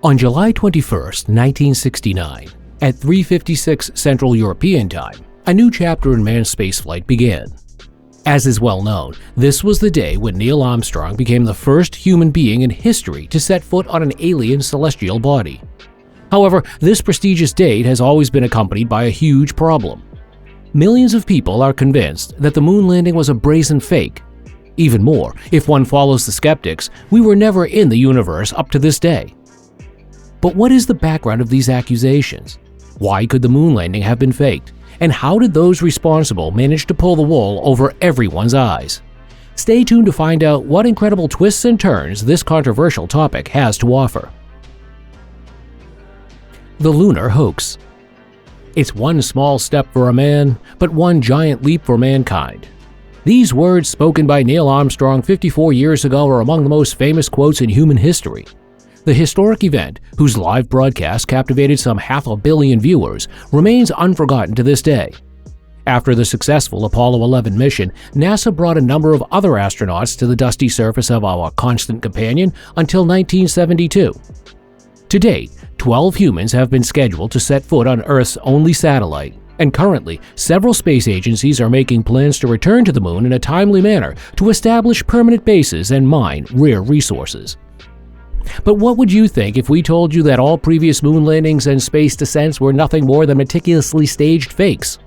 On July 21, 1969, at 3:56 Central European Time, a new chapter in manned spaceflight began. As is well known, this was the day when Neil Armstrong became the first human being in history to set foot on an alien celestial body. However, this prestigious date has always been accompanied by a huge problem. Millions of people are convinced that the moon landing was a brazen fake. Even more, if one follows the skeptics, we were never in the universe up to this day. But what is the background of these accusations? Why could the moon landing have been faked? And how did those responsible manage to pull the wool over everyone's eyes? Stay tuned to find out what incredible twists and turns this controversial topic has to offer. The lunar hoax. It's one small step for a man, but one giant leap for mankind. These words spoken by Neil Armstrong 54 years ago are among the most famous quotes in human history. The historic event, whose live broadcast captivated some 500 million viewers, remains unforgotten to this day. After the successful Apollo 11 mission, NASA brought a number of other astronauts to the dusty surface of our constant companion until 1972. To date, 12 humans have been scheduled to set foot on Earth's only satellite, and currently, several space agencies are making plans to return to the moon in a timely manner to establish permanent bases and mine rare resources. But what would you think if we told you that all previous moon landings and space descents were nothing more than meticulously staged fakes?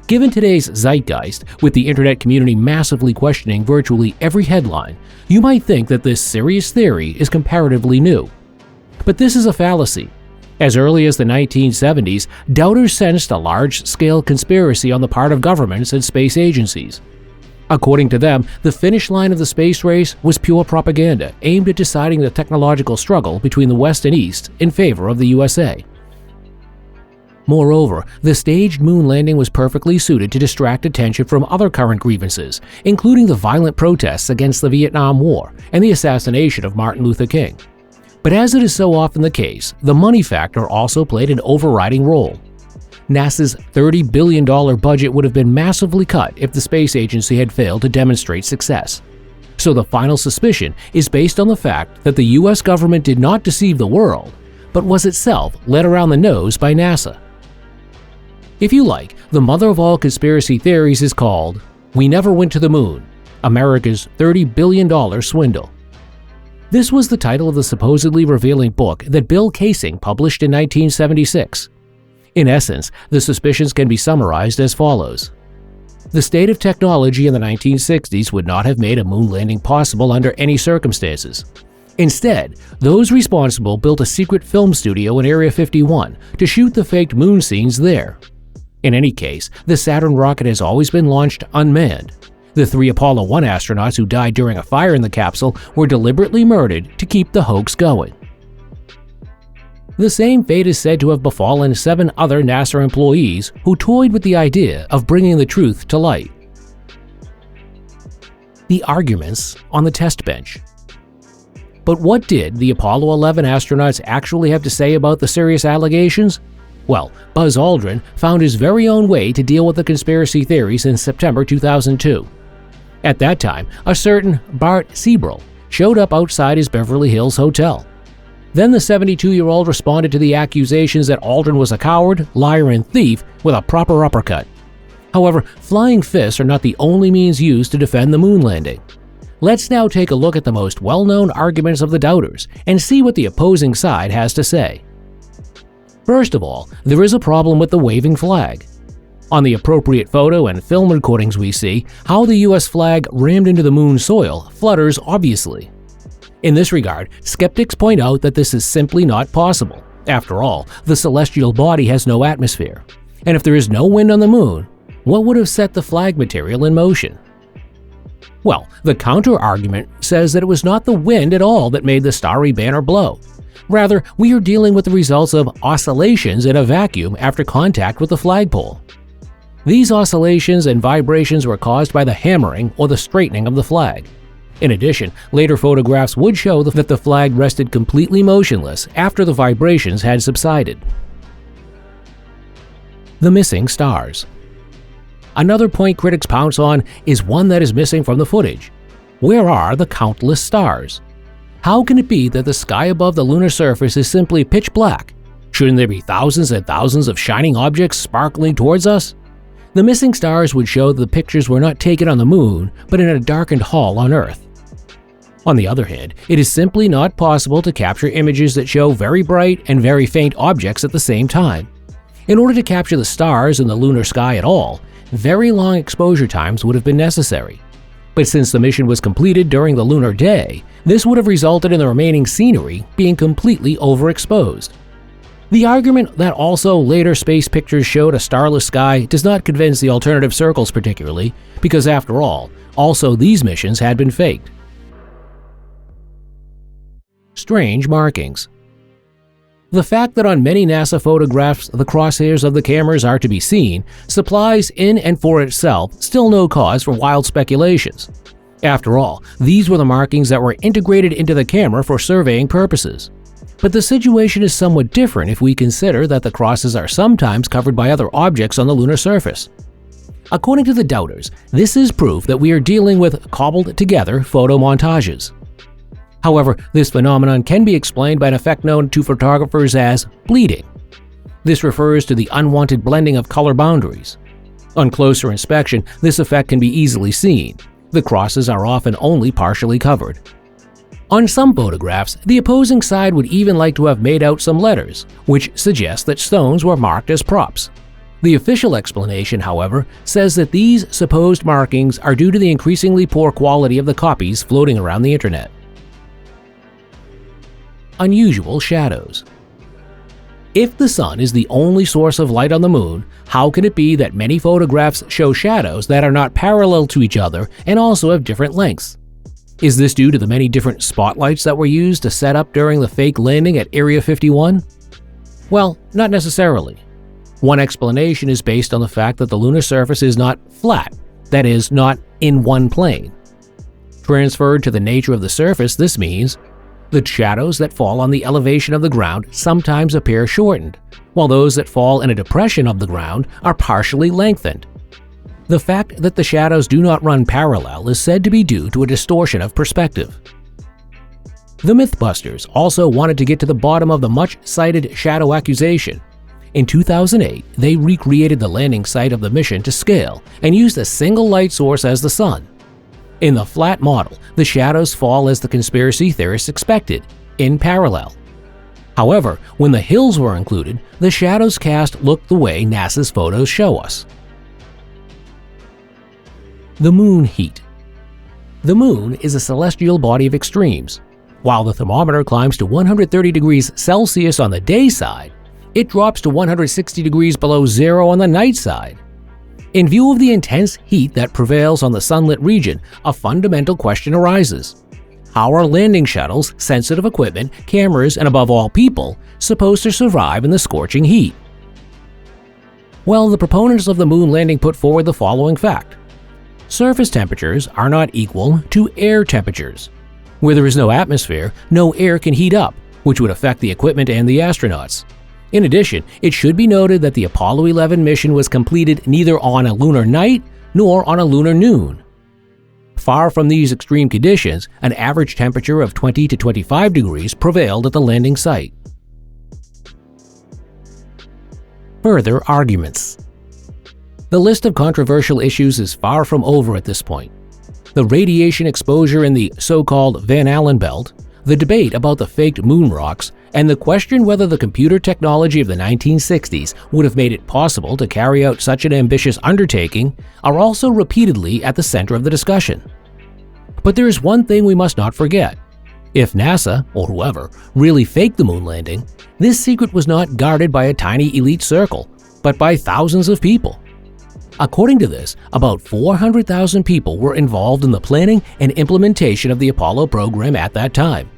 Given today's zeitgeist, with the internet community massively questioning virtually every headline, you might think that this serious theory is comparatively new. But this is a fallacy. As early as the 1970s, doubters sensed a large-scale conspiracy on the part of governments and space agencies. According to them, the finish line of the space race was pure propaganda aimed at deciding the technological struggle between the West and East in favor of the USA. Moreover, the staged moon landing was perfectly suited to distract attention from other current grievances, including the violent protests against the Vietnam War and the assassination of Martin Luther King. But as it is so often the case, the money factor also played an overriding role. NASA's $30 billion budget would have been massively cut if the space agency had failed to demonstrate success. So the final suspicion is based on the fact that the US government did not deceive the world, but was itself led around the nose by NASA. If you like, the mother of all conspiracy theories is called "We Never Went to the Moon: America's $30 billion Swindle." This was the title of the supposedly revealing book that Bill Kaysing published in 1976. In essence, the suspicions can be summarized as follows. The state of technology in the 1960s would not have made a moon landing possible under any circumstances. Instead, those responsible built a secret film studio in Area 51 to shoot the faked moon scenes there. In any case, the Saturn rocket has always been launched unmanned. The 3 Apollo 1 astronauts who died during a fire in the capsule were deliberately murdered to keep the hoax going. The same fate is said to have befallen 7 other NASA employees who toyed with the idea of bringing the truth to light. The arguments on the test bench. But what did the Apollo 11 astronauts actually have to say about the serious allegations? Well, Buzz Aldrin found his very own way to deal with the conspiracy theories in September 2002. At that time, a certain Bart Sibrel showed up outside his Beverly Hills hotel. Then the 72-year-old responded to the accusations that Aldrin was a coward, liar, and thief with a proper uppercut. However, flying fists are not the only means used to defend the moon landing. Let's now take a look at the most well-known arguments of the doubters and see what the opposing side has to say. First of all, there is a problem with the waving flag. On the appropriate photo and film recordings we see, how the US flag rammed into the moon's soil flutters obviously. In this regard, skeptics point out that this is simply not possible. After all, the celestial body has no atmosphere. And if there is no wind on the moon, what would have set the flag material in motion? Well, the counter-argument says that it was not the wind at all that made the starry banner blow. Rather, we are dealing with the results of oscillations in a vacuum after contact with the flagpole. These oscillations and vibrations were caused by the hammering or the straightening of the flag. In addition, later photographs would show that the flag rested completely motionless after the vibrations had subsided. The missing stars. Another point critics pounce on is one that is missing from the footage. Where are the countless stars? How can it be that the sky above the lunar surface is simply pitch black? Shouldn't there be thousands and thousands of shining objects sparkling towards us? The missing stars would show that the pictures were not taken on the moon, but in a darkened hall on Earth. On the other hand, it is simply not possible to capture images that show very bright and very faint objects at the same time. In order to capture the stars in the lunar sky at all, very long exposure times would have been necessary. But since the mission was completed during the lunar day, this would have resulted in the remaining scenery being completely overexposed. The argument that also later space pictures showed a starless sky does not convince the alternative circles particularly, because after all, also these missions had been faked. Strange markings. The fact that on many NASA photographs the crosshairs of the cameras are to be seen supplies in and for itself still no cause for wild speculations. After all, these were the markings that were integrated into the camera for surveying purposes. But the situation is somewhat different if we consider that the crosses are sometimes covered by other objects on the lunar surface. According to the doubters, this is proof that we are dealing with cobbled-together photo montages. However, this phenomenon can be explained by an effect known to photographers as bleeding. This refers to the unwanted blending of color boundaries. On closer inspection, this effect can be easily seen. The crosses are often only partially covered. On some photographs, the opposing side would even like to have made out some letters, which suggests that stones were marked as props. The official explanation, however, says that these supposed markings are due to the increasingly poor quality of the copies floating around the internet. Unusual shadows. If the sun is the only source of light on the moon, how can it be that many photographs show shadows that are not parallel to each other and also have different lengths? Is this due to the many different spotlights that were used to set up during the fake landing at Area 51? Well, not necessarily. One explanation is based on the fact that the lunar surface is not flat, that is, not in one plane. Transferred to the nature of the surface, this means the shadows that fall on the elevation of the ground sometimes appear shortened, while those that fall in a depression of the ground are partially lengthened. The fact that the shadows do not run parallel is said to be due to a distortion of perspective. The Mythbusters also wanted to get to the bottom of the much-cited shadow accusation. In 2008, they recreated the landing site of the mission to scale and used a single light source as the sun. In the flat model, the shadows fall as the conspiracy theorists expected, in parallel. However, when the hills were included, the shadows cast looked the way NASA's photos show us. The moon heat. The moon is a celestial body of extremes. While the thermometer climbs to 130 degrees Celsius on the day side, it drops to 160 degrees below zero on the night side. In view of the intense heat that prevails on the sunlit region, a fundamental question arises. How are landing shuttles, sensitive equipment, cameras, and above all people, supposed to survive in the scorching heat? Well, the proponents of the moon landing put forward the following fact. Surface temperatures are not equal to air temperatures. Where there is no atmosphere, no air can heat up, which would affect the equipment and the astronauts. In addition, it should be noted that the Apollo 11 mission was completed neither on a lunar night nor on a lunar noon. Far from these extreme conditions, an average temperature of 20 to 25 degrees prevailed at the landing site. Further arguments. The list of controversial issues is far from over at this point. The radiation exposure in the so-called Van Allen belt, the debate about the faked moon rocks, and the question whether the computer technology of the 1960s would have made it possible to carry out such an ambitious undertaking are also repeatedly at the center of the discussion. But there is one thing we must not forget. If NASA, or whoever, really faked the moon landing, this secret was not guarded by a tiny elite circle, but by thousands of people. According to this, about 400,000 people were involved in the planning and implementation of the Apollo program at that time.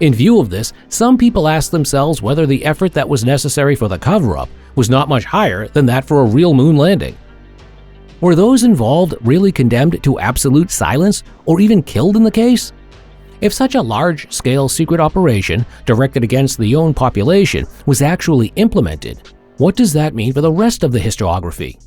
In view of this, some people ask themselves whether the effort that was necessary for the cover-up was not much higher than that for a real moon landing. Were those involved really condemned to absolute silence or even killed in the case? If such a large-scale secret operation directed against the own population was actually implemented, what does that mean for the rest of the historiography?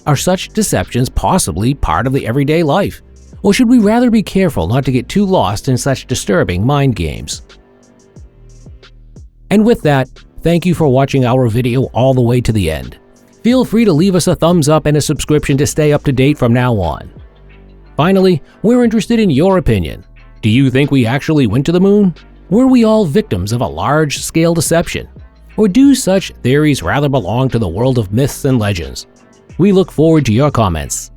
Are such deceptions possibly part of the everyday life? Or should we rather be careful not to get too lost in such disturbing mind games? And with that, thank you for watching our video all the way to the end. Feel free to leave us a thumbs up and a subscription to stay up to date from now on. Finally, we're interested in your opinion. Do you think we actually went to the moon? Were we all victims of a large-scale deception? Or do such theories rather belong to the world of myths and legends? We look forward to your comments.